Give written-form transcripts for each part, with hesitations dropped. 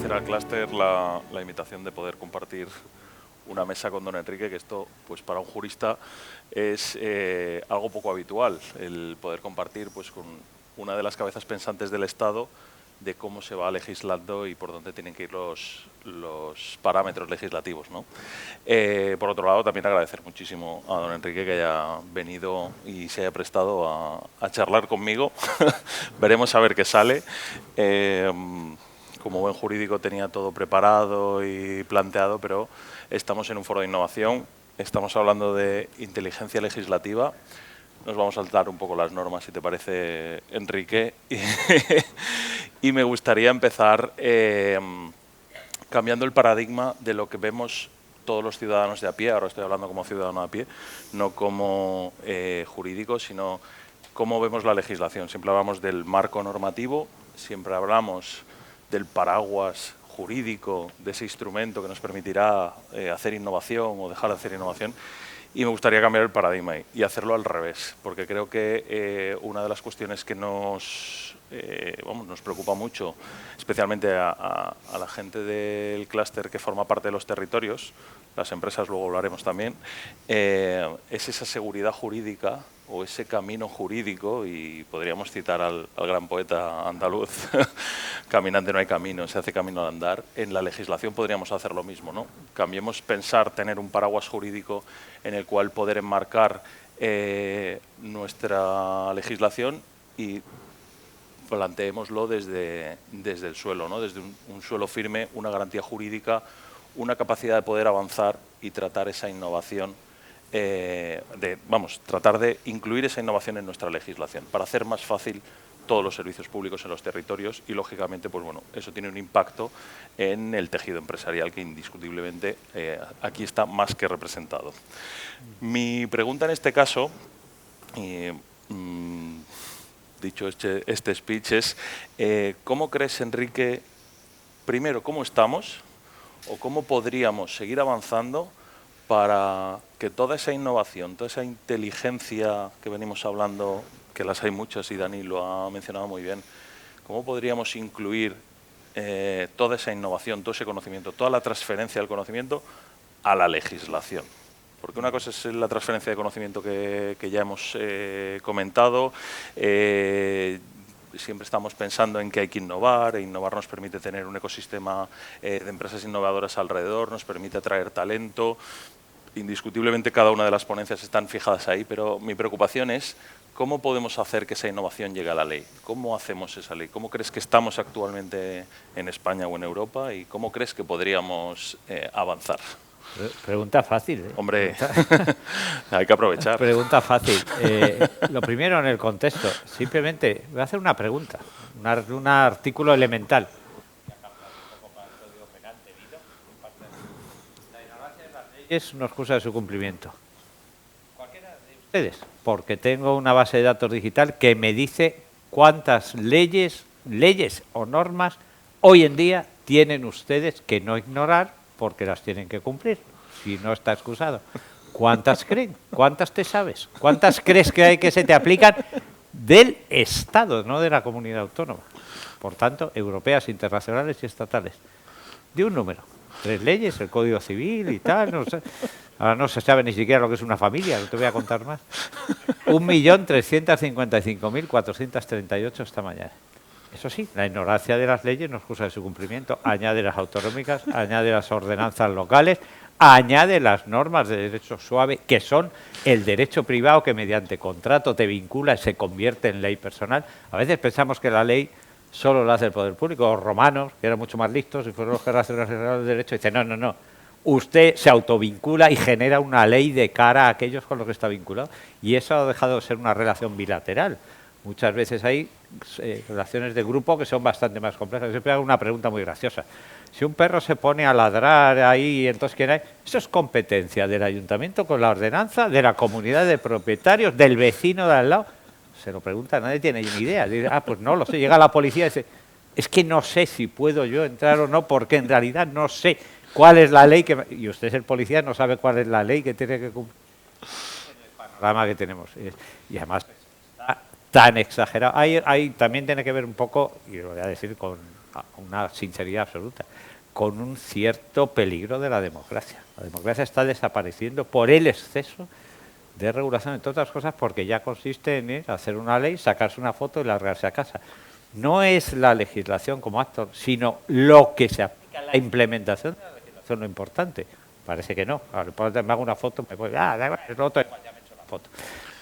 agradecer al clúster la invitación de poder compartir una mesa con don Enrique, que esto, pues para un jurista, es algo poco habitual, el poder compartir pues con una de las cabezas pensantes del Estado de cómo se va legislando y por dónde tienen que ir los parámetros legislativos, ¿no? Por otro lado, también agradecer muchísimo a don Enrique que haya venido y se haya prestado a charlar conmigo. Veremos a ver qué sale. Como buen jurídico tenía todo preparado y planteado, pero estamos en un foro de innovación, estamos hablando de inteligencia legislativa. Nos vamos a saltar un poco las normas, si te parece, Enrique. Y me gustaría empezar cambiando el paradigma de lo que vemos todos los ciudadanos de a pie. Ahora estoy hablando como ciudadano de a pie, no como jurídico, sino cómo vemos la legislación. Siempre hablamos del marco normativo, siempre hablamos del paraguas jurídico, de ese instrumento que nos permitirá hacer innovación o dejar de hacer innovación. Y me gustaría cambiar el paradigma y hacerlo al revés, porque creo que una de las cuestiones que nos preocupa mucho, especialmente a la gente del clúster que forma parte de los territorios, las empresas luego hablaremos también, es esa seguridad jurídica o ese camino jurídico, y podríamos citar al gran poeta andaluz, caminante no hay camino, se hace camino al andar. En la legislación podríamos hacer lo mismo, ¿no? Cambiemos pensar tener un paraguas jurídico en el cual poder enmarcar nuestra legislación y planteémoslo desde el suelo, ¿no? Desde un suelo firme, una garantía jurídica, una capacidad de poder avanzar y tratar esa innovación, tratar de incluir esa innovación en nuestra legislación para hacer más fácil todos los servicios públicos en los territorios y, lógicamente, pues bueno, eso tiene un impacto en el tejido empresarial que indiscutiblemente aquí está más que representado. Mi pregunta en este caso, dicho este speech, es ¿cómo crees, Enrique, primero, cómo estamos o cómo podríamos seguir avanzando para que toda esa innovación, toda esa inteligencia que venimos hablando, que las hay muchas y Dani lo ha mencionado muy bien, cómo podríamos incluir toda esa innovación, todo ese conocimiento, toda la transferencia del conocimiento a la legislación? Porque una cosa es la transferencia de conocimiento que ya hemos comentado. Siempre estamos pensando en que hay que innovar, e innovar nos permite tener un ecosistema de empresas innovadoras alrededor, nos permite atraer talento. Indiscutiblemente cada una de las ponencias están fijadas ahí, pero mi preocupación es cómo podemos hacer que esa innovación llegue a la ley. ¿Cómo hacemos esa ley? ¿Cómo crees que estamos actualmente en España o en Europa? ¿Y cómo crees que podríamos avanzar? Pregunta fácil, ¿eh? Hombre, hay que aprovechar. Pregunta fácil. Lo primero, en el contexto. Simplemente voy a hacer una pregunta, un artículo elemental. La ignorancia de las leyes es una excusa de su cumplimiento. Cualquiera de ustedes, porque tengo una base de datos digital que me dice cuántas leyes o normas hoy en día tienen ustedes que no ignorar porque las tienen que cumplir, si no está excusado. ¿Cuántas creen? ¿Cuántas te sabes? ¿Cuántas crees que hay que se te aplican del Estado, no de la comunidad autónoma? Por tanto, europeas, internacionales y estatales. De un número. 3 leyes, el Código Civil y tal. No sé. Ahora no se sabe ni siquiera lo que es una familia, no te voy a contar más. 1.355.438 esta mañana. Eso sí, la ignorancia de las leyes no es excusa de su cumplimiento. Añade las autonómicas, añade las ordenanzas locales, añade las normas de derecho suave, que son el derecho privado que mediante contrato te vincula y se convierte en ley personal. A veces pensamos que la ley solo la hace el poder público. Los romanos, que eran mucho más listos y fueron los que rastrearon el derecho, dicen no. Usted se autovincula y genera una ley de cara a aquellos con los que está vinculado. Y eso ha dejado de ser una relación bilateral. Muchas veces hay relaciones de grupo que son bastante más complejas. Yo siempre hago una pregunta muy graciosa. Si un perro se pone a ladrar ahí, entonces ¿quién hay? ¿Eso es competencia del ayuntamiento con la ordenanza, de la comunidad de propietarios, del vecino de al lado? Se lo pregunta, nadie tiene ni idea. Dice, pues no lo sé. Llega la policía y dice, es que no sé si puedo yo entrar o no, porque en realidad no sé cuál es la ley que... Y usted es el policía, no sabe cuál es la ley que tiene que cumplir. En el panorama que tenemos. Y además... tan exagerado. Ahí también tiene que ver un poco, y lo voy a decir con una sinceridad absoluta, con un cierto peligro de la democracia. La democracia está desapareciendo por el exceso de regulación, entre otras cosas, porque ya consiste en hacer una ley, sacarse una foto y largarse a casa. No es la legislación como acto, sino lo que se aplica, la implementación de la legislación lo importante. Parece que no. Ahora me hago una foto, me voy, da igual, es lo otro, igual ya me he hecho la foto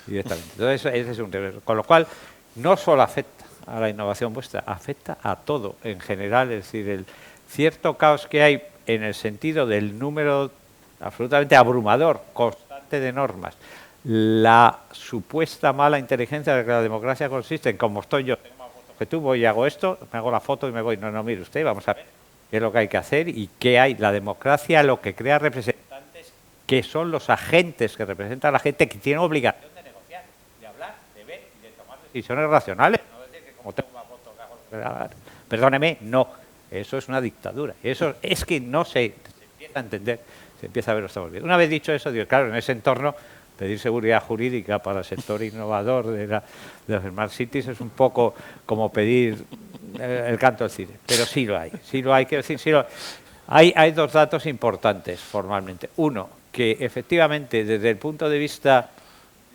directamente. Entonces, ese es un tema. Con lo cual, no solo afecta a la innovación vuestra, afecta a todo en general, es decir, el cierto caos que hay en el sentido del número absolutamente abrumador, constante de normas, la supuesta mala inteligencia de que la democracia consiste en como estoy yo, tengo más votos que tú, voy y hago esto, me hago la foto y me voy. No, no, mire usted, vamos a ver qué es lo que hay que hacer y qué hay. La democracia lo que crea representantes que son los agentes que representan a la gente que tiene obligación de negociar, de hablar, de ver y de tomar decisiones racionales. No decir que como tengo más votos, perdóneme, no. Eso es una dictadura. Eso es que no se empieza a entender, se empieza a ver lo que estamos viendo. Una vez dicho eso, digo, claro, en ese entorno pedir seguridad jurídica para el sector innovador de las Smart Cities es un poco como pedir el canto del cine. Pero sí lo hay, quiero decir, sí lo hay. Hay dos datos importantes formalmente. Uno, que efectivamente desde el punto de vista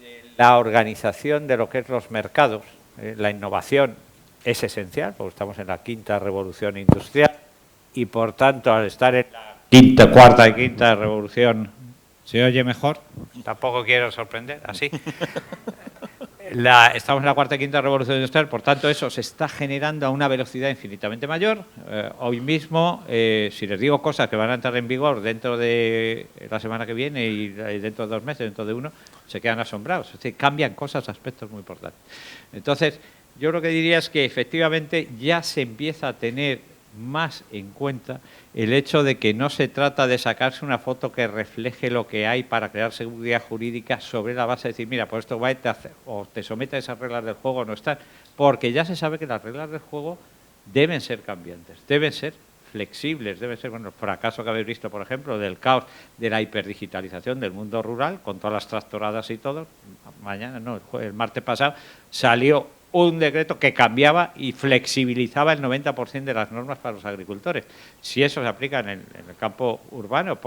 de la organización de lo que es los mercados, la innovación es esencial, porque estamos en la quinta revolución industrial y por tanto al estar en la quinta, cuarta y quinta revolución, ¿se oye mejor? Tampoco quiero sorprender, así. Estamos en la cuarta y quinta revolución industrial, por tanto eso se está generando a una velocidad infinitamente mayor. Hoy mismo, si les digo cosas que van a entrar en vigor dentro de la semana que viene y dentro de 2 meses, dentro de 1, se quedan asombrados. Es decir, cambian cosas, aspectos muy importantes. Entonces, yo lo que diría es que efectivamente ya se empieza a tener más en cuenta el hecho de que no se trata de sacarse una foto que refleje lo que hay para crear seguridad jurídica sobre la base de decir, mira, pues esto va a hacer, o te somete a esas reglas del juego o no están, porque ya se sabe que las reglas del juego deben ser cambiantes, deben ser flexibles, deben ser, bueno, el fracaso que habéis visto, por ejemplo, del caos de la hiperdigitalización del mundo rural, con todas las tractoradas y todo, mañana, no, el martes pasado, salió un decreto que cambiaba y flexibilizaba el 90% de las normas para los agricultores. Si eso se aplica en el campo urbano,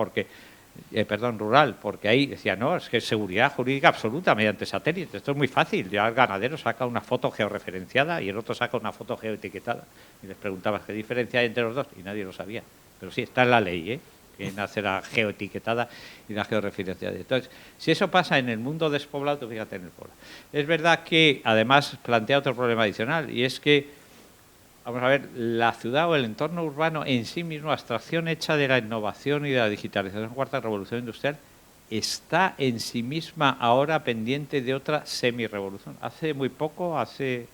rural, porque ahí decía, no, es que es seguridad jurídica absoluta mediante satélite. Esto es muy fácil. Ya el ganadero saca una foto georreferenciada y el otro saca una foto geoetiquetada. Y les preguntabas qué diferencia hay entre los dos y nadie lo sabía. Pero sí, está en la ley, en hacer la geoetiquetada y la georreferenciada. Entonces, si eso pasa en el mundo despoblado, tú fíjate en el poblado. Es verdad que, además, plantea otro problema adicional, y es que, vamos a ver, la ciudad o el entorno urbano en sí mismo, abstracción hecha de la innovación y de la digitalización, cuarta revolución industrial, está en sí misma ahora pendiente de otra semi-revolución. Hace muy poco, hace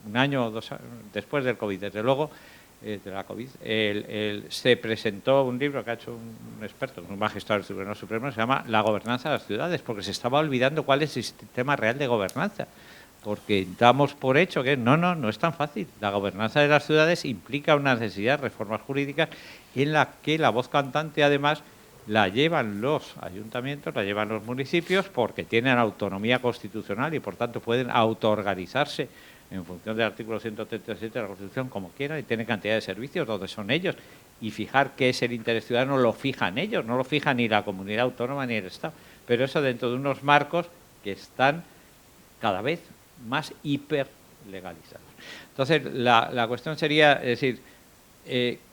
1 año o 2 años, después del COVID, desde luego, de la COVID, se presentó un libro que ha hecho un experto, un magistrado del Tribunal Supremo, se llama La gobernanza de las ciudades, porque se estaba olvidando cuál es el sistema real de gobernanza, porque damos por hecho que no es tan fácil. La gobernanza de las ciudades implica una necesidad de reformas jurídicas en la que la voz cantante, además, la llevan los ayuntamientos, la llevan los municipios, porque tienen autonomía constitucional y, por tanto, pueden autoorganizarse en función del artículo 137 de la Constitución, como quieran, y tienen cantidad de servicios donde son ellos. Y fijar qué es el interés ciudadano lo fijan ellos, no lo fija ni la comunidad autónoma ni el Estado. Pero eso dentro de unos marcos que están cada vez más hiperlegalizados. Entonces, la cuestión sería, es decir,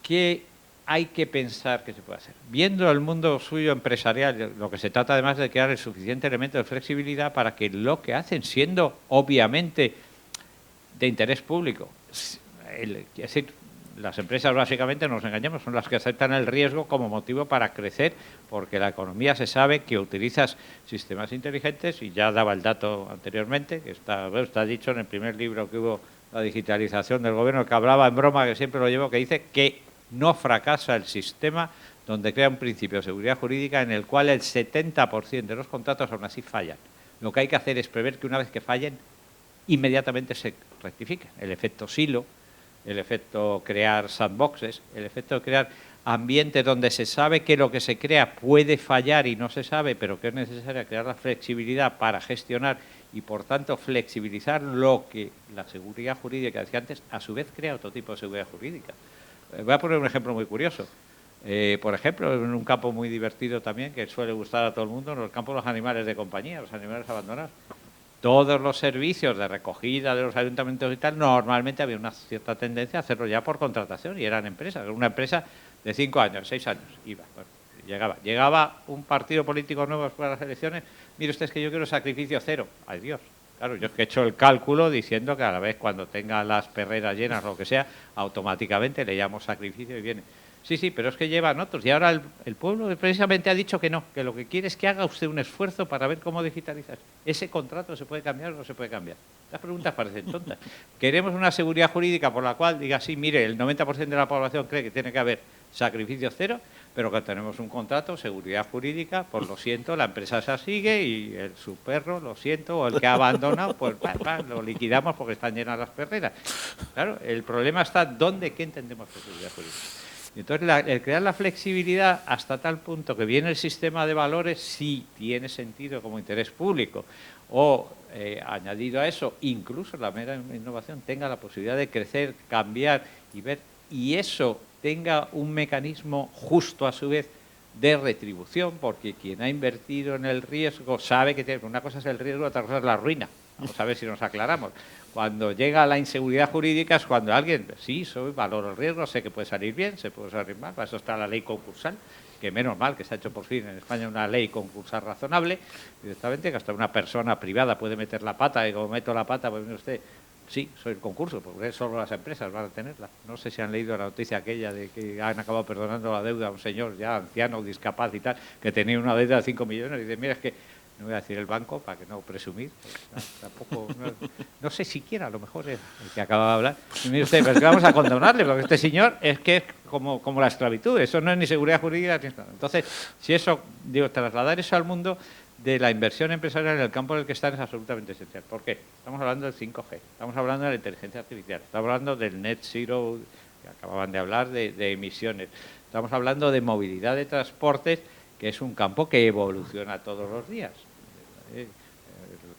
¿qué hay que pensar que se puede hacer? Viendo el mundo suyo empresarial, lo que se trata además de crear el suficiente elemento de flexibilidad para que lo que hacen, siendo obviamente de interés público, es decir, las empresas básicamente, no nos engañemos, son las que aceptan el riesgo como motivo para crecer, porque la economía se sabe que utilizas sistemas inteligentes, y ya daba el dato anteriormente, que está dicho en el primer libro que hubo, la digitalización del gobierno, que hablaba en broma, que siempre lo llevo, que dice que no fracasa el sistema donde crea un principio de seguridad jurídica en el cual el 70% de los contratos aún así fallan. Lo que hay que hacer es prever que una vez que fallen, inmediatamente se rectifiquen. El efecto silo, el efecto crear sandboxes, el efecto de crear ambientes donde se sabe que lo que se crea puede fallar y no se sabe, pero que es necesaria crear la flexibilidad para gestionar y por tanto flexibilizar lo que la seguridad jurídica decía antes, a su vez crea otro tipo de seguridad jurídica. Voy a poner un ejemplo muy curioso. Por ejemplo, en un campo muy divertido también, que suele gustar a todo el mundo, en el campo de los animales de compañía, los animales abandonados. Todos los servicios de recogida de los ayuntamientos y tal, normalmente había una cierta tendencia a hacerlo ya por contratación y eran empresas. Una empresa de 5 años, 6 años, iba. Bueno, llegaba un partido político nuevo después de las elecciones. Mire usted, es que yo quiero sacrificio cero. ¡Ay, Dios! Claro, yo es que he hecho el cálculo diciendo que a la vez cuando tenga las perreras llenas o lo que sea, automáticamente le llamo sacrificio y viene. Sí, pero es que llevan otros. Y ahora el pueblo precisamente ha dicho que no, que lo que quiere es que haga usted un esfuerzo para ver cómo digitalizar. ¿Ese contrato se puede cambiar o no se puede cambiar? Las preguntas parecen tontas. Queremos una seguridad jurídica por la cual diga, sí, mire, el 90% de la población cree que tiene que haber sacrificio cero, pero que tenemos un contrato, seguridad jurídica, pues lo siento, la empresa se sigue y su perro, lo siento, o el que ha abandonado, pues lo liquidamos porque están llenas las perreras. Claro, el problema está dónde, qué entendemos por seguridad jurídica. Y entonces, el crear la flexibilidad hasta tal punto que viene el sistema de valores, sí tiene sentido como interés público, o añadido a eso, incluso la mera innovación tenga la posibilidad de crecer, cambiar y ver, y eso tenga un mecanismo justo a su vez de retribución, porque quien ha invertido en el riesgo sabe que tiene, una cosa es el riesgo, otra cosa es la ruina. Vamos a ver si nos aclaramos. Cuando llega la inseguridad jurídica es cuando alguien, sí, valoro el riesgo, sé que puede salir bien, se puede salir mal, para eso está la ley concursal, que menos mal que se ha hecho por fin en España una ley concursal razonable, directamente que hasta una persona privada puede meter la pata, y como meto la pata, pues mire usted, sí, soy el concurso, porque solo las empresas van a tenerla. No sé si han leído la noticia aquella de que han acabado perdonando la deuda a un señor ya anciano, discapaz y tal, que tenía una deuda de 5 millones y dice, mira, es que no voy a decir el banco para que no presumir, tampoco, no sé siquiera, a lo mejor es el que acaba de hablar. Y mire usted, pero es que vamos a condonarle, porque este señor es que es como la esclavitud, eso no es ni seguridad jurídica ni nada. Entonces, si eso, digo, trasladar eso al mundo de la inversión empresarial en el campo en el que están es absolutamente esencial. ¿Por qué? Estamos hablando del 5G, estamos hablando de la inteligencia artificial, estamos hablando del net zero, que acababan de hablar, de emisiones, estamos hablando de movilidad de transportes, que es un campo que evoluciona todos los días. El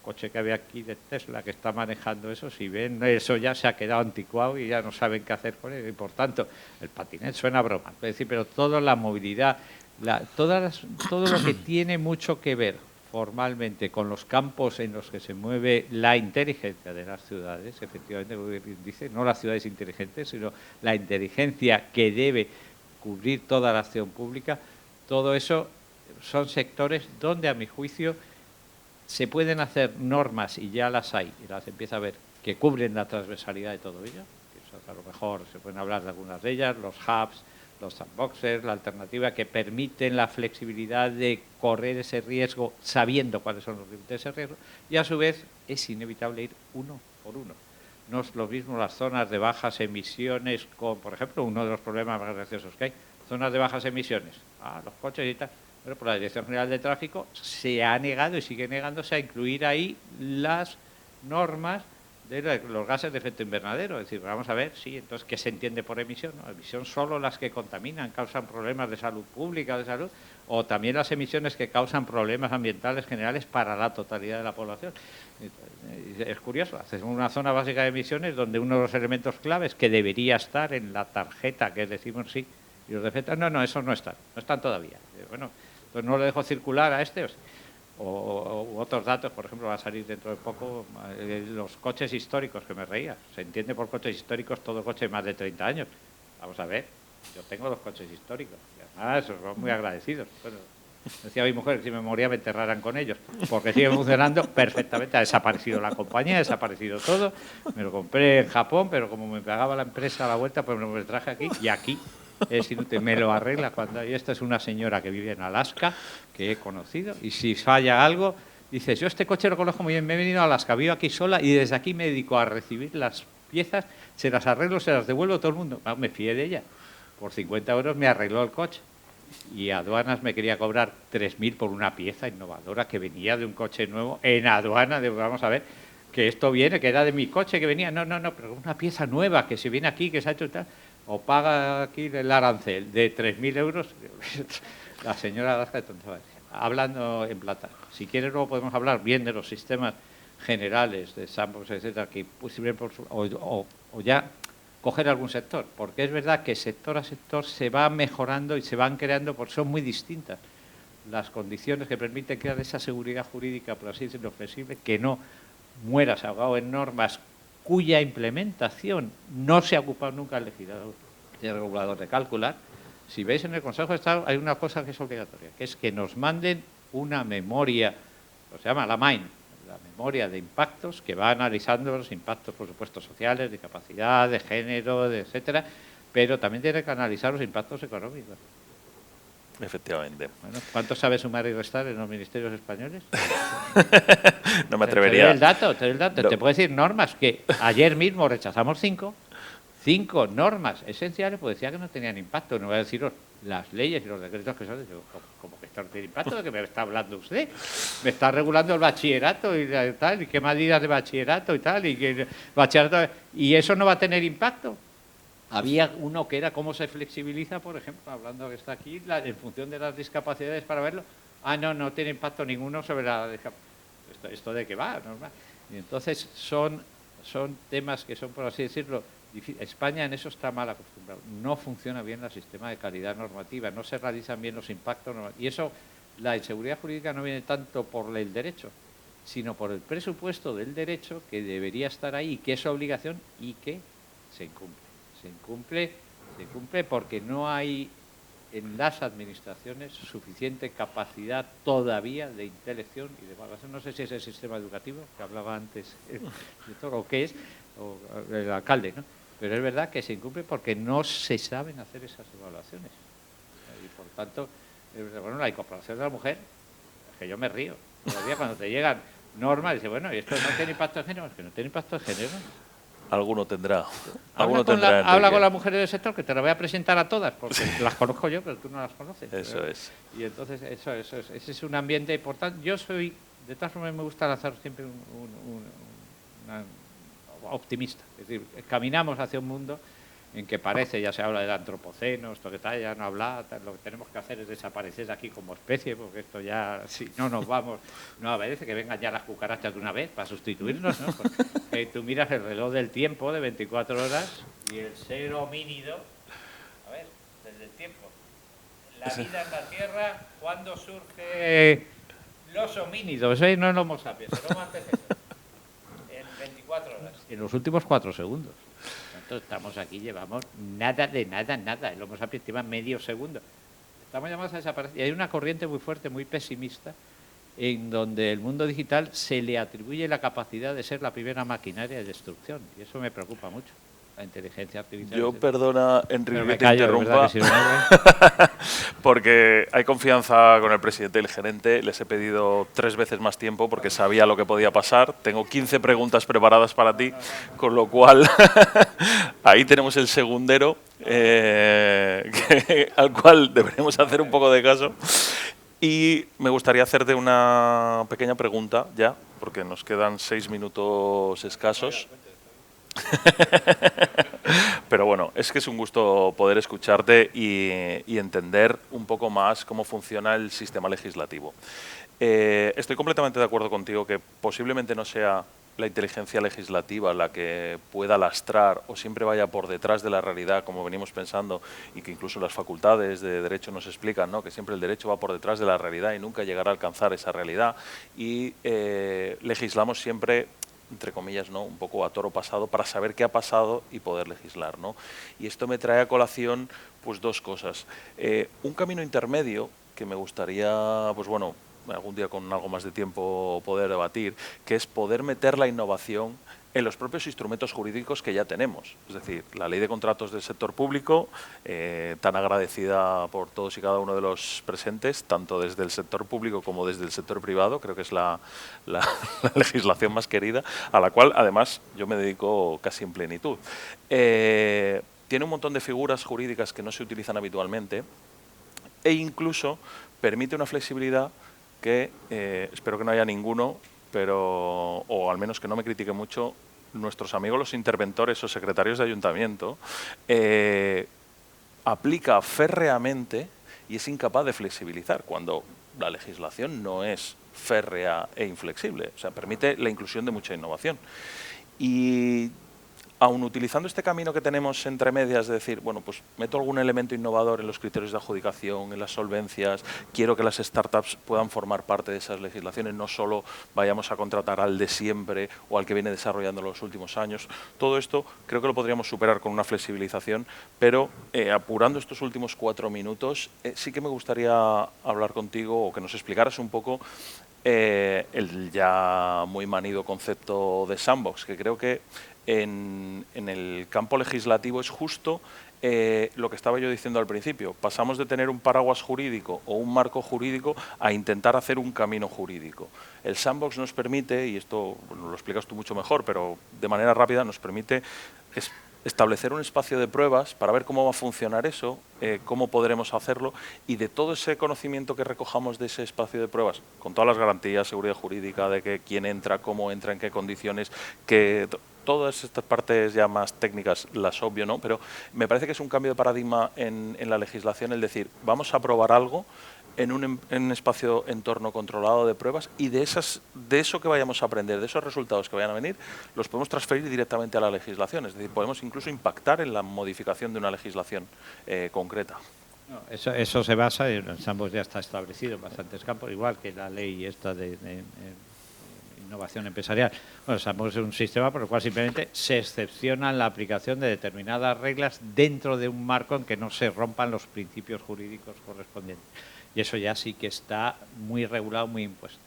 coche que había aquí de Tesla que está manejando eso, si ven eso ya se ha quedado anticuado y ya no saben qué hacer con él. Y por tanto, el patinet suena a broma. Es decir, pero toda la movilidad, todo lo que tiene mucho que ver formalmente con los campos en los que se mueve la inteligencia de las ciudades, efectivamente, dice, no las ciudades inteligentes, sino la inteligencia que debe cubrir toda la acción pública, todo eso son sectores donde, a mi juicio, se pueden hacer normas, y ya las hay, y las empieza a ver, que cubren la transversalidad de todo ello. A lo mejor se pueden hablar de algunas de ellas, los hubs, los sandboxes, la alternativa que permiten la flexibilidad de correr ese riesgo sabiendo cuáles son los límites de ese riesgo, y a su vez es inevitable ir uno por uno. No es lo mismo las zonas de bajas emisiones, con, por ejemplo, uno de los problemas más graciosos que hay, zonas de bajas emisiones, los coches y tal. Pero por la Dirección General de Tráfico se ha negado y sigue negándose a incluir ahí las normas de los gases de efecto invernadero. Es decir, vamos a ver, sí, entonces, ¿qué se entiende por emisión? ¿No? Emisión solo las que contaminan, causan problemas de salud pública, de salud, o también las emisiones que causan problemas ambientales generales para la totalidad de la población. Es curioso, hacemos una zona básica de emisiones donde uno de los elementos claves que debería estar en la tarjeta, que decimos sí, y los defectos, no, esos no están todavía. Bueno, pues no lo dejo circular a este o otros datos, por ejemplo, va a salir dentro de poco los coches históricos, que me reía. Se entiende por coches históricos todo coche de más de 30 años. Vamos a ver, yo tengo los coches históricos, y además son muy agradecidos. Bueno, decía mi mujer que si me moría me enterraran con ellos, porque siguen funcionando perfectamente. Ha desaparecido la compañía, ha desaparecido todo. Me lo compré en Japón, pero como me pagaba la empresa a la vuelta, pues me lo traje aquí, y aquí es inútil, me lo arregla cuando... Y esta es una señora que vive en Alaska, que he conocido, y si falla algo, dices, yo este coche lo conozco muy bien, me he venido a Alaska, vivo aquí sola, y desde aquí me dedico a recibir las piezas, se las arreglo, se las devuelvo a todo el mundo. Me fié de ella. Por 50 euros me arregló el coche. Y aduanas me quería cobrar 3.000 por una pieza innovadora que venía de un coche nuevo en aduana. Vamos a ver, que esto viene, que era de mi coche que venía. No, pero una pieza nueva que se viene aquí, que se ha hecho tal... O paga aquí el arancel de 3.000 euros, la señora Alaska de tonta. Hablando en plata. Si quieres luego podemos hablar bien de los sistemas generales de sandbox, etcétera, que sirven o ya coger algún sector, porque es verdad que sector a sector se va mejorando y se van creando, porque son muy distintas las condiciones que permiten crear esa seguridad jurídica, por así decirlo, flexible, que no mueras ahogado en normas cuya implementación no se ha ocupado nunca el legislador y el regulador de calcular. Si veis en el Consejo de Estado hay una cosa que es obligatoria, que es que nos manden una memoria, se llama la MAIN, la memoria de impactos, que va analizando los impactos, por supuesto, sociales, de capacidad, de género, etcétera, pero también tiene que analizar los impactos económicos. Efectivamente. Bueno, ¿cuánto sabe sumar y restar en los ministerios españoles? No me atrevería. Te doy el dato. No. Te puedo decir normas que ayer mismo rechazamos 5 normas esenciales, pues decía que no tenían impacto. No voy a deciros las leyes y los decretos que son. Como que esto no tiene impacto, ¿de qué me está hablando usted? Me está regulando el bachillerato y tal, y qué medidas de bachillerato y tal, y eso no va a tener impacto. Había uno que era cómo se flexibiliza, por ejemplo, hablando que está aquí, en función de las discapacidades para verlo. No tiene impacto ninguno sobre la discapacidad. ¿Esto de qué va? Normal. Y entonces son temas que son, por así decirlo, difíciles. España en eso está mal acostumbrado. No funciona bien el sistema de calidad normativa, no se realizan bien los impactos normativos. Y eso, la inseguridad jurídica no viene tanto por el derecho, sino por el presupuesto del derecho que debería estar ahí, que es obligación y que se incumple. Se incumple porque no hay en las administraciones suficiente capacidad todavía de intelección y de evaluación. No sé si es el sistema educativo, que hablaba antes de todo, o qué es, o el alcalde, ¿no? Pero es verdad que se incumple porque no se saben hacer esas evaluaciones. Y por tanto, bueno, la incorporación de la mujer, es que yo me río. Todavía cuando te llegan normas, dice, bueno, ¿y esto no tiene impacto de género? Es que no tiene impacto de género. Alguno tendrá. Habla con las mujeres del sector, que te las voy a presentar a todas, porque las conozco yo, pero tú no las conoces. Eso es. Y entonces, ese es un ambiente importante. Yo soy, de todas formas, me gusta lanzar siempre una optimista. Es decir, caminamos hacia un mundo en que parece, ya se habla del antropoceno, esto que tal, ya no habla, lo que tenemos que hacer es desaparecer aquí como especie, porque esto ya, si no nos vamos, no obedece que vengan ya las cucarachas de una vez para sustituirnos, ¿no? Porque tú miras el reloj del tiempo de 24 horas y el ser homínido, a ver, desde el tiempo, la vida en la Tierra, ¿cuándo surge los homínidos? No es el Homo sapiens, el Homo antecesor, en 24 horas, en los últimos 4 segundos. Estamos aquí, llevamos nada. El Homo sapiens lleva medio segundo. Estamos llamados a desaparecer. Y hay una corriente muy fuerte, muy pesimista, en donde el mundo digital se le atribuye la capacidad de ser la primera maquinaria de destrucción. Y eso me preocupa mucho. La inteligencia artificial. Yo, perdona, Enrique, que te interrumpa, si no, porque hay confianza con el presidente y el gerente. Les he pedido 3 veces más tiempo porque sabía lo que podía pasar. Tengo 15 preguntas preparadas para ti, con lo cual ahí tenemos el segundero al cual deberemos hacer un poco de caso. Y me gustaría hacerte una pequeña pregunta ya, porque nos quedan 6 minutos escasos. Pero bueno, es que es un gusto poder escucharte y entender un poco más cómo funciona el sistema legislativo. Estoy completamente de acuerdo contigo que posiblemente no sea la inteligencia legislativa la que pueda lastrar o siempre vaya por detrás de la realidad, como venimos pensando, y que incluso las facultades de Derecho nos explican, ¿no?, que siempre el derecho va por detrás de la realidad y nunca llegará a alcanzar esa realidad. Y legislamos siempre, entre comillas, ¿no?, un poco a toro pasado para saber qué ha pasado y poder legislar, ¿no? Y esto me trae a colación pues 2 cosas. Un camino intermedio que me gustaría, pues bueno, algún día con algo más de tiempo poder debatir, que es poder meter la innovación en los propios instrumentos jurídicos que ya tenemos. Es decir, la ley de contratos del sector público, tan agradecida por todos y cada uno de los presentes, tanto desde el sector público como desde el sector privado, creo que es la legislación más querida, a la cual además yo me dedico casi en plenitud. Tiene un montón de figuras jurídicas que no se utilizan habitualmente e incluso permite una flexibilidad que espero que no haya ninguno, pero, o al menos que no me critique mucho, nuestros amigos los interventores o secretarios de ayuntamiento, aplica férreamente y es incapaz de flexibilizar. Cuando la legislación no es férrea e inflexible, o sea, permite la inclusión de mucha innovación. Y aun utilizando este camino que tenemos entre medias de decir, bueno, pues meto algún elemento innovador en los criterios de adjudicación, en las solvencias, quiero que las startups puedan formar parte de esas legislaciones, no solo vayamos a contratar al de siempre o al que viene desarrollando los últimos años. Todo esto creo que lo podríamos superar con una flexibilización, pero apurando estos últimos 4 minutos, sí que me gustaría hablar contigo o que nos explicaras un poco el ya muy manido concepto de sandbox, que creo que en el campo legislativo es justo lo que estaba yo diciendo al principio. Pasamos de tener un paraguas jurídico o un marco jurídico a intentar hacer un camino jurídico. El sandbox nos permite, y esto bueno, lo explicas tú mucho mejor, pero de manera rápida nos permite establecer un espacio de pruebas para ver cómo va a funcionar eso, cómo podremos hacerlo, y de todo ese conocimiento que recojamos de ese espacio de pruebas, con todas las garantías, seguridad jurídica, de que quién entra, cómo entra, en qué condiciones, que todas estas partes ya más técnicas las obvio, ¿no? Pero me parece que es un cambio de paradigma en la legislación el decir, vamos a probar algo en un espacio entorno controlado de pruebas y de eso que vayamos a aprender, de esos resultados que vayan a venir, los podemos transferir directamente a la legislación. Es decir, podemos incluso impactar en la modificación de una legislación concreta. No, eso se basa en el sandbox, ya está establecido en bastantes campos, igual que la ley esta de innovación empresarial. Bueno, sandbox es un sistema por el cual simplemente se excepciona la aplicación de determinadas reglas dentro de un marco en que no se rompan los principios jurídicos correspondientes. Y eso ya sí que está muy regulado, muy impuesto.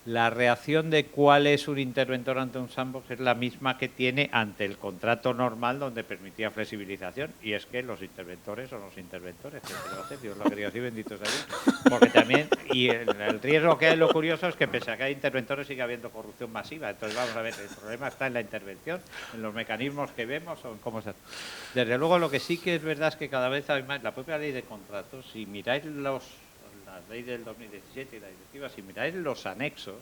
La reacción de cuál es un interventor ante un sandbox es la misma que tiene ante el contrato normal donde permitía flexibilización, y es que los interventores son los interventores, que se lo hace, Dios lo ha querido así, bendito sea Dios. Porque también, y el riesgo que hay, lo curioso es que pese a que hay interventores sigue habiendo corrupción masiva. Entonces vamos a ver, el problema está en la intervención, en los mecanismos que vemos o en cómo se hace. Desde luego lo que sí que es verdad es que cada vez hay más, la propia ley de contratos, si miráis la ley del 2017 y la directiva, si miráis los anexos,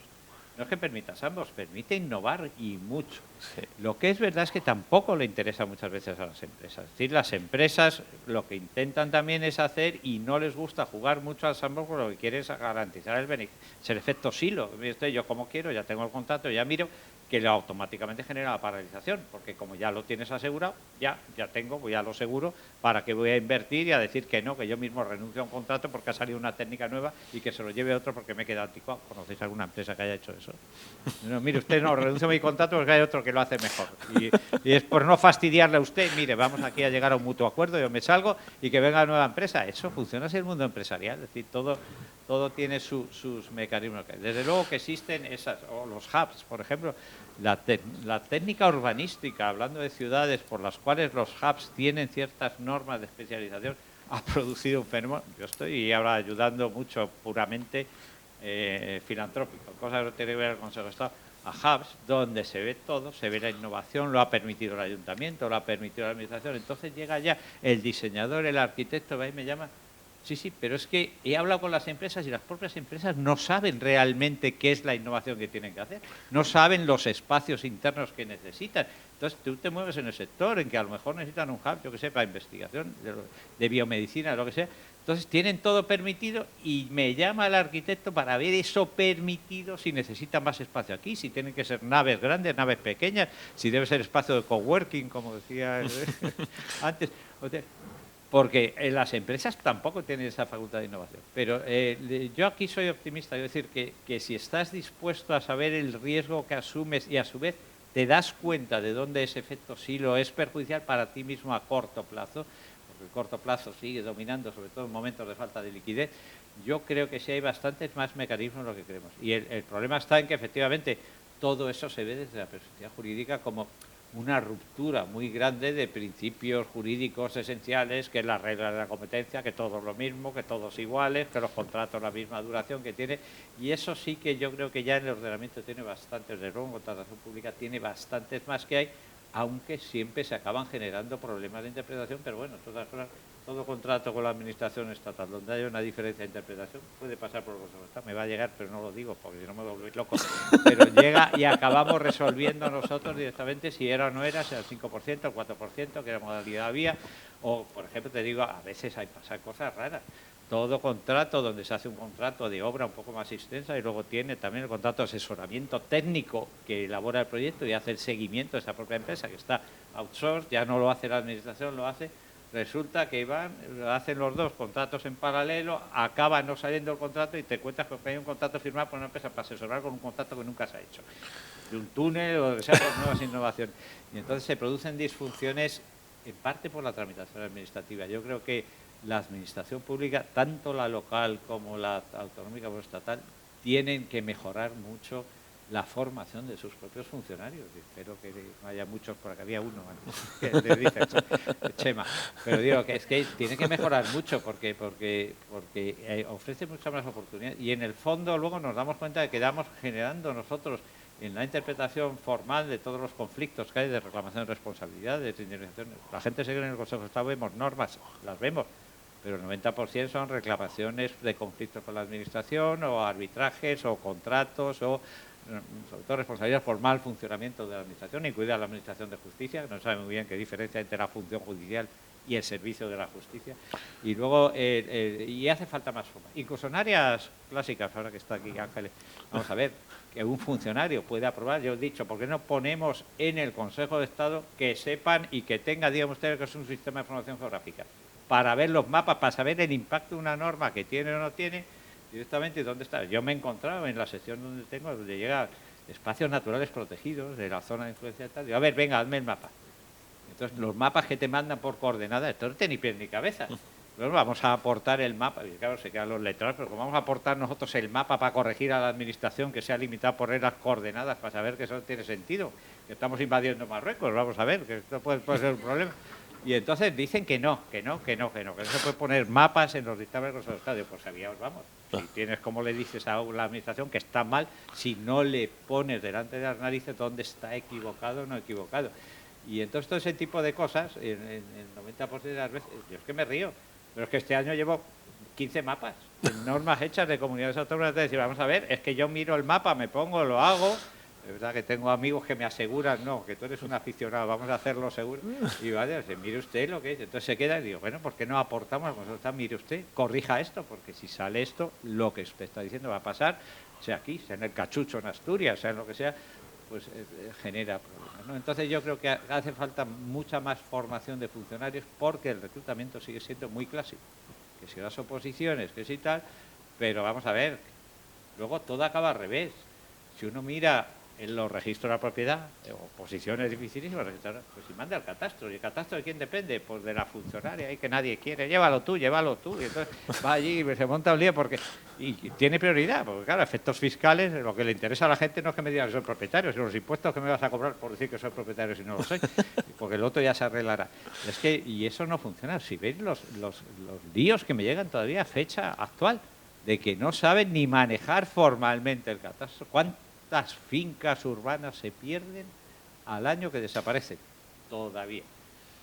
no es que permita ambos, permite innovar y mucho. Sí. Lo que es verdad es que tampoco le interesa muchas veces a las empresas. Es decir, las empresas lo que intentan también es hacer, y no les gusta jugar mucho al sandbox, porque lo que quieren es garantizar el beneficio. Es el efecto silo. Yo como quiero, ya tengo el contrato, ya miro, que automáticamente genera la paralización, porque como ya lo tienes asegurado, ya lo seguro, ¿para qué voy a invertir y a decir que no, que yo mismo renuncio a un contrato porque ha salido una técnica nueva y que se lo lleve otro porque me he quedado anticuado? ¿Conocéis alguna empresa que haya hecho eso? No, mire, usted no, renuncio a mi contrato porque hay otro que lo hace mejor. Y es por no fastidiarle a usted, mire, vamos aquí a llegar a un mutuo acuerdo, yo me salgo y que venga la nueva empresa. Eso funciona así en el mundo empresarial, es decir, todo tiene sus mecanismos. Desde luego que existen esas, o los hubs, por ejemplo, la técnica urbanística, hablando de ciudades por las cuales los hubs tienen ciertas normas de especialización, ha producido un fenómeno. Yo estoy ahora ayudando mucho puramente filantrópico, cosas que no tiene que ver con el Consejo de Estado, a hubs donde se ve todo, se ve la innovación, lo ha permitido el ayuntamiento, lo ha permitido la administración. Entonces llega ya el diseñador, el arquitecto, va y me llama. Sí, pero es que he hablado con las empresas y las propias empresas no saben realmente qué es la innovación que tienen que hacer, no saben los espacios internos que necesitan. Entonces tú te mueves en el sector en que a lo mejor necesitan un hub, yo que sé, para investigación de biomedicina, lo que sea. Entonces tienen todo permitido y me llama el arquitecto para ver eso permitido, si necesitan más espacio aquí, si tienen que ser naves grandes, naves pequeñas, si debe ser espacio de coworking, como decía antes. Porque las empresas tampoco tienen esa facultad de innovación. Pero yo aquí soy optimista, es decir, que si estás dispuesto a saber el riesgo que asumes y a su vez te das cuenta de dónde ese efecto silo es perjudicial para ti mismo a corto plazo, porque el corto plazo sigue dominando, sobre todo en momentos de falta de liquidez, yo creo que sí hay bastantes más mecanismos de lo que creemos. Y el problema está en que efectivamente todo eso se ve desde la perspectiva jurídica como una ruptura muy grande de principios jurídicos esenciales, que es la regla de la competencia, que todos lo mismo, que todos iguales, que los contratos la misma duración que tiene, y eso sí que yo creo que ya en el ordenamiento tiene bastantes, de luego en contratación pública tiene bastantes más que hay, aunque siempre se acaban generando problemas de interpretación, pero bueno, todas cosas, todo contrato con la administración estatal donde haya una diferencia de interpretación puede pasar por el Consejo de Estado. Me va a llegar, pero no lo digo porque si no me volvéis loco. Pero llega y acabamos resolviendo nosotros directamente si era o no era, si era el 5%, el 4%, qué modalidad había. O, por ejemplo, te digo, a veces hay pasan cosas raras. todo contrato donde se hace un contrato de obra un poco más extensa y luego tiene también el contrato de asesoramiento técnico que elabora el proyecto y hace el seguimiento de esa propia empresa que está outsourced, ya no lo hace la administración, lo hace. Resulta que hacen los dos contratos en paralelo, acaba no saliendo el contrato y te cuentas que hay un contrato firmado por una empresa para asesorar con un contrato que nunca se ha hecho, de un túnel o de sea por nuevas innovaciones. Y entonces se producen disfunciones en parte por la tramitación administrativa. Yo creo que la administración pública, tanto la local como la autonómica o estatal, tienen que mejorar mucho la formación de sus propios funcionarios. Espero que no haya muchos, por acá había uno que le dice Chema, pero digo que es que tiene que mejorar mucho porque ofrece muchas más oportunidades y en el fondo luego nos damos cuenta de que vamos generando nosotros en la interpretación formal de todos los conflictos que hay de reclamación de responsabilidades, de indemnización. La gente se cree en el Consejo de Estado, vemos normas, las vemos, pero el 90% son reclamaciones de conflictos con la administración o arbitrajes o contratos o sobre todo responsabilidad por mal funcionamiento de la administración, incluida la administración de justicia, que no sabe muy bien qué diferencia entre la función judicial y el servicio de la justicia. Y luego, y hace falta más forma. Incluso en áreas clásicas, ahora que está aquí Ángeles, vamos a ver, que un funcionario puede aprobar, yo he dicho, ¿por qué no ponemos en el Consejo de Estado que sepan y que tenga, digamos ustedes, que es un sistema de información geográfica, para ver los mapas, para saber el impacto de una norma que tiene o no tiene, directamente dónde está? Yo me he encontrado en la sección donde llega espacios naturales protegidos de la zona de influencia y tal. Digo, a ver, venga, hazme el mapa. Entonces, los mapas que te mandan por coordenadas, esto no tiene ni pie ni cabeza. Luego vamos a aportar el mapa, y claro, se quedan los letrados, pero como vamos a aportar nosotros el mapa para corregir a la administración que sea limitada por las coordenadas para saber que eso tiene sentido, que estamos invadiendo Marruecos, vamos a ver, que esto puede ser un problema. Y entonces dicen que no se puede poner mapas en los dictámenes de los estadios. Pues sabíamos, vamos. Si tienes, como le dices a la administración, que está mal, si no le pones delante de las narices dónde está equivocado o no equivocado. Y entonces todo ese tipo de cosas, en el 90% de las veces, yo es que me río, pero es que este año llevo 15 mapas, normas hechas de comunidades autónomas. De decir, vamos a ver, es que yo miro el mapa, me pongo, lo hago. Es verdad que tengo amigos que me aseguran, no, que tú eres un aficionado, vamos a hacerlo seguro. Y vaya, mire usted lo que es. Entonces se queda y digo, bueno, ¿por qué no aportamos? Mire usted, corrija esto, porque si sale esto, lo que usted está diciendo va a pasar, sea aquí, sea en el Cachucho, en Asturias, sea en lo que sea, pues genera problemas, ¿no? Entonces yo creo que hace falta mucha más formación de funcionarios porque el reclutamiento sigue siendo muy clásico. Que si las oposiciones, que si tal, pero vamos a ver, luego todo acaba al revés. Si uno mira en los registros de la propiedad, oposiciones dificilísimas, pues si manda al catastro. ¿Y el catastro de quién depende? Pues de la funcionaria, y que nadie quiere. Llévalo tú. Y entonces va allí y se monta un lío y tiene prioridad, porque claro, efectos fiscales, lo que le interesa a la gente no es que me digan que soy propietario, sino los impuestos que me vas a cobrar por decir que soy propietario si no lo soy, porque el otro ya se arreglará. Es que, y eso no funciona. Si veis los líos que me llegan todavía a fecha actual, de que no saben ni manejar formalmente el catastro. ¿Cuántas fincas urbanas se pierden al año que desaparecen? Todavía.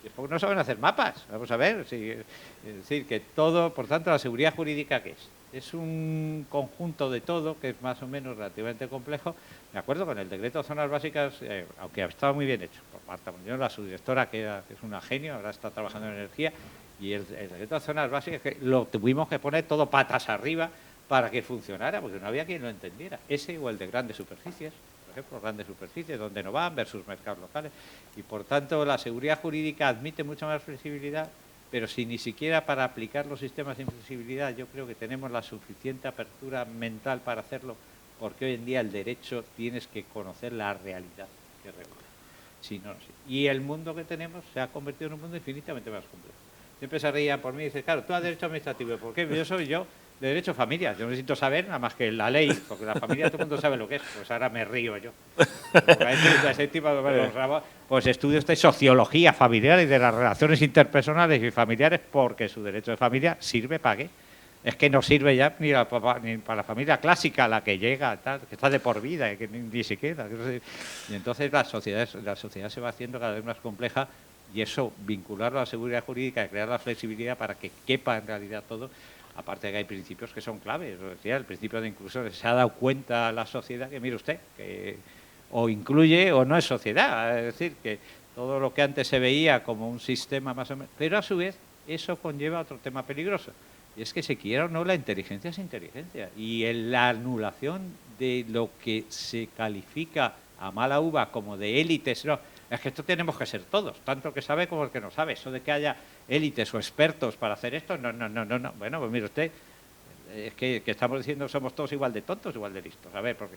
Y es porque no saben hacer mapas. Vamos a ver. Es decir, que todo, por tanto, la seguridad jurídica, ¿qué es? Es un conjunto de todo que es más o menos relativamente complejo. De acuerdo con el decreto de zonas básicas, aunque ha estado muy bien hecho por Marta Muñoz, la subdirectora, que es una genio, ahora está trabajando en energía, y el decreto de zonas básicas, que lo tuvimos que poner todo patas arriba para que funcionara, porque no había quien lo entendiera. Ese o el de grandes superficies, por ejemplo, grandes superficies, donde no van versus mercados locales. Y por tanto, la seguridad jurídica admite mucha más flexibilidad, pero si ni siquiera para aplicar los sistemas de flexibilidad yo creo que tenemos la suficiente apertura mental para hacerlo, porque hoy en día el derecho tienes que conocer la realidad que regula. Si no, sí. Y el mundo que tenemos se ha convertido en un mundo infinitamente más complejo. Siempre se reían por mí y dicen, claro, tú has derecho administrativo. ¿Por qué? Yo soy yo de derecho a familia. Yo no necesito saber nada más que la ley, porque la familia todo el mundo sabe lo que es. Pues ahora me río yo. Ese tipo de pues estudio usted sociología familiar y de las relaciones interpersonales y familiares, porque su derecho de familia sirve para qué. Es que no sirve ya ni para la familia clásica, la que llega, tal, que está de por vida, y que ni siquiera. Y entonces la sociedad se va haciendo cada vez más compleja. Y eso, vincularlo a la seguridad jurídica y crear la flexibilidad para que quepa en realidad todo, aparte de que hay principios que son claves. Os decía, el principio de inclusión, se ha dado cuenta la sociedad que, mire usted, que o incluye o no es sociedad. Es decir, que todo lo que antes se veía como un sistema más o menos... Pero a su vez, eso conlleva otro tema peligroso, Y es que se quiera o no, la inteligencia es inteligencia. Y la anulación de lo que se califica a mala uva como de élites, no, es que esto tenemos que ser todos, tanto el que sabe como el que no sabe. Eso de que haya élites o expertos para hacer esto, no. Bueno, pues mire usted, es que estamos diciendo somos todos igual de tontos, igual de listos. A ver, porque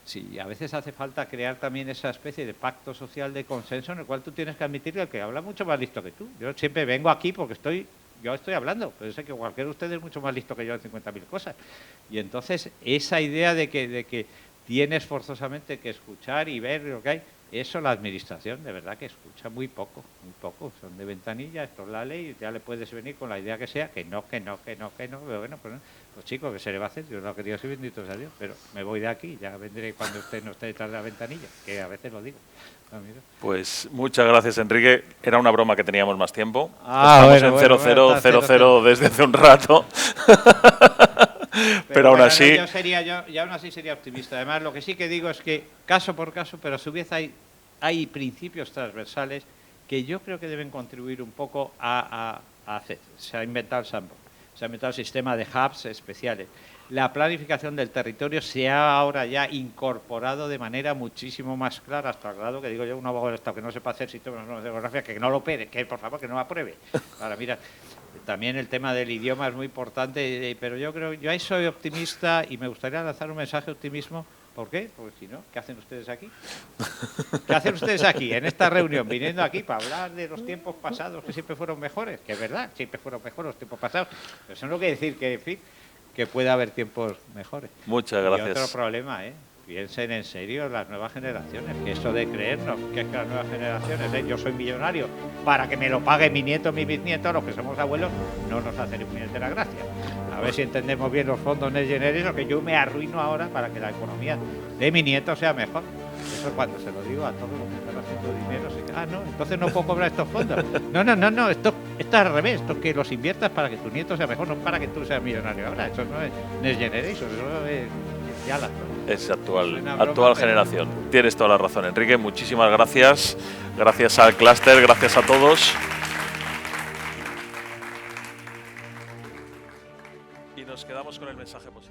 sí, a veces hace falta crear también esa especie de pacto social de consenso en el cual tú tienes que admitir que el que habla mucho más listo que tú. Yo siempre vengo aquí porque yo estoy hablando, pero sé que cualquiera de ustedes es mucho más listo que yo en 50.000 cosas. Y entonces esa idea de que tienes forzosamente que escuchar y ver lo que hay, eso la administración de verdad que escucha muy poco. Son de ventanilla, esto es la ley, ya le puedes venir con la idea que sea, que no, pero bueno, pues chicos, ¿qué se le va a hacer? Yo no quería ser bendito sea Dios, pero me voy de aquí, ya vendré cuando usted no esté detrás de la ventanilla, que a veces lo digo. Pues muchas gracias, Enrique. Era una broma que teníamos más tiempo. Estamos en 0-0 desde hace un rato. Pero aún así... Yo aún así sería optimista. Además, lo que sí que digo es que, caso por caso, pero a su vez hay principios transversales que yo creo que deben contribuir un poco a hacer. Se ha inventado el sandbox, se ha inventado el sistema de hubs especiales. La planificación del territorio se ha ahora ya incorporado de manera muchísimo más clara, hasta el grado que digo yo, un abogado del Estado que no sepa hacer sistemas de geografía, que no lo pere, que por favor que no apruebe. Ahora, mira, también el tema del idioma es muy importante, pero yo ahí soy optimista y me gustaría lanzar un mensaje de optimismo. ¿Por qué? Porque si no, ¿qué hacen ustedes aquí? ¿Qué hacen ustedes aquí, en esta reunión, viniendo aquí para hablar de los tiempos pasados que siempre fueron mejores? Que es verdad, siempre fueron mejores los tiempos pasados, pero eso no quiere decir que, en fin, que pueda haber tiempos mejores. Muchas gracias. Y otro problema, piensen en serio las nuevas generaciones, que eso de creernos que es que las nuevas generaciones, yo soy millonario, para que me lo pague mi nieto, mi bisnieto, los que somos abuelos, no nos hace ni puñetera gracia. A ver si entendemos bien los fondos Next Generation, que yo me arruino ahora para que la economía de mi nieto sea mejor. Eso cuando se lo digo a todos los que están haciendo dinero, no, entonces no puedo cobrar estos fondos. No, esto es al revés, esto que los inviertas para que tu nieto sea mejor, no para que tú seas millonario ahora. Eso no es Next Generation, eso es ya la es actual generación. Tienes toda la razón, Enrique. Muchísimas gracias. Gracias al clúster, gracias a todos. Y nos quedamos con el mensaje positivo.